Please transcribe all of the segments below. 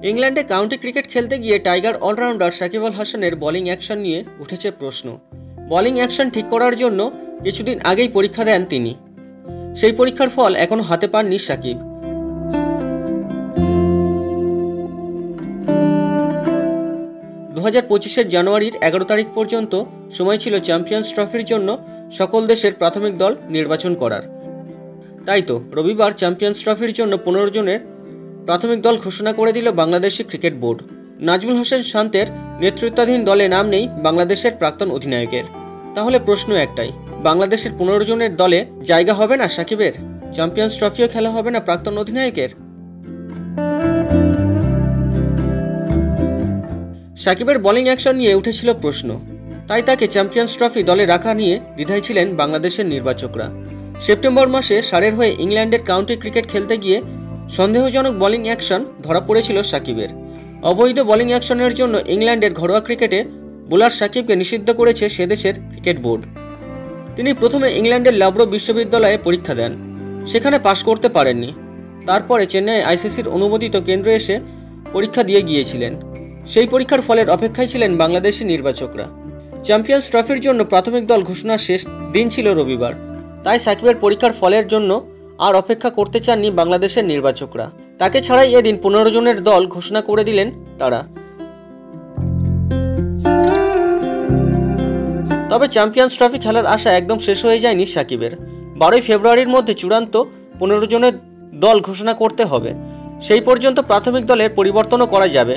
ইংল্যান্ডে county cricket খেলতে গিয়ে টাইগার অলরাউন্ডার সাকিব আল হাসানের বোলিং অ্যাকশন নিয়ে উঠেছে প্রশ্ন। বোলিং অ্যাকশন ঠিক করার জন্য কিছুদিন আগেই পরীক্ষা দেন তিনি। সেই পরীক্ষার ফল এখনও হাতে পাননি সাকিব। দু 2025 জানুয়ারির 11 তারিখ পর্যন্ত সময় ছিল চ্যাম্পিয়ন্স ট্রফির জন্য সকল দেশের প্রাথমিক দল নির্বাচন করার। তাই তো রবিবার চ্যাম্পিয়ন্স ট্রফির জন্য 15 জনের প্রাথমিক দল ঘোষণা করে দিল বাংলাদেশি ক্রিকেট বোর্ড। নাজমুল হোসেন শান্তের নেতৃত্বাধীন দলে নাম নেই বাংলাদেশের প্রাক্তন অধিনায়কের। তাহলে প্রশ্ন একটাই, বাংলাদেশের 15 জনের দলে জায়গা হবে না সাকিবের? চ্যাম্পিয়ন্স ট্রফিও খেলা হবে না প্রাক্তন অধিনায়কের? সাকিবের বোলিং অ্যাকশন নিয়ে উঠেছিল প্রশ্ন, তাই তাকে চ্যাম্পিয়ন্স ট্রফি দলে রাখা নিয়ে দ্বিধায় ছিলেন বাংলাদেশের নির্বাচকরা। সেপ্টেম্বর মাসে সারের হয়ে ইংল্যান্ডের কাউন্টি ক্রিকেট খেলতে গিয়ে সন্দেহজনক বোলিং অ্যাকশন ধরা পড়েছিল সাকিবের। অবৈধ বোলিং অ্যাকশনের জন্য ইংল্যান্ডের ঘরোয়া ক্রিকেটে বোলার সাকিবকে নিষিদ্ধ করেছে সেদেশের ক্রিকেট বোর্ড। তিনি প্রথমে ইংল্যান্ডের লাব্রো বিশ্ববিদ্যালয়ে পরীক্ষা দেন, সেখানে পাশ করতে পারেননি। তারপরে চেন্নাই আইসিসির অনুমোদিত কেন্দ্রে এসে পরীক্ষা দিয়ে গিয়েছিলেন। সেই পরীক্ষার ফলের অপেক্ষায় ছিলেন বাংলাদেশি নির্বাচকরা। চ্যাম্পিয়ন্স ট্রফির জন্য প্রাথমিক দল ঘোষণার শেষ দিন ছিল রবিবার। তাই সাকিবের পরীক্ষার ফলের জন্য আর অপেক্ষা করতে চাননি বাংলাদেশের নির্বাচকরা। তাকে ছাড়াই এদিন 15 জনের দল ঘোষণা করে দিলেন তারা। তবে চ্যাম্পিয়ন্স ট্রফি খেলার আশা একদম শেষ হয়ে যায়নি সাকিবের। 12 ফেব্রুয়ারির মধ্যে চূড়ান্ত 15 জনের দল ঘোষণা করতে হবে। সেই পর্যন্ত প্রাথমিক দলের পরিবর্তনও করা যাবে।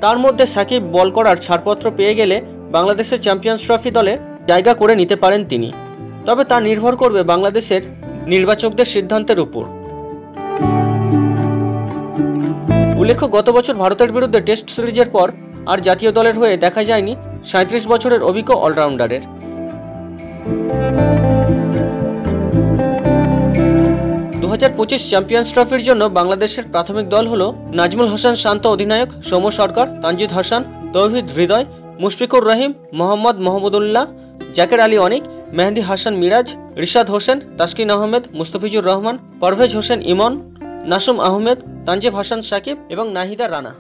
তার মধ্যে সাকিব বল করার ছাড়পত্র পেয়ে গেলে বাংলাদেশের চ্যাম্পিয়ন্স ট্রফি দলে জায়গা করে নিতে পারেন তিনি। তবে তা নির্ভর করবে বাংলাদেশের নির্বাচকদের সিদ্ধান্তের উপর। উল্লেখ্য, গত বছর ভারতের বিরুদ্ধে টেস্ট সিরিজের পর আর জাতীয় দলের হয়ে দেখা যায়নি 37 বছরের অভিজ্ঞ অলরাউন্ডারের। 2025 চ্যাম্পিয়ন্স ট্রফির জন্য বাংলাদেশের প্রাথমিক দল হল নাজমুল হোসেন শান্ত অধিনায়ক, সৌম্য সরকার, তানজিদ হাসান, তৌহিদ হৃদয়, মুশফিকুর রহিম, মোহাম্মদ মাহমুদুল্লাহ, জাকের আলী অনিক, মেহেদি হাসান মিরাজ, রিশাদ হোসেন, তাসকিন আহমেদ, মুস্তাফিজুর রহমান, পারভেজ হোসেন ইমন, নাসুম আহমেদ, তানজিব হাসান সাকিব এবং নাহিদা রানা।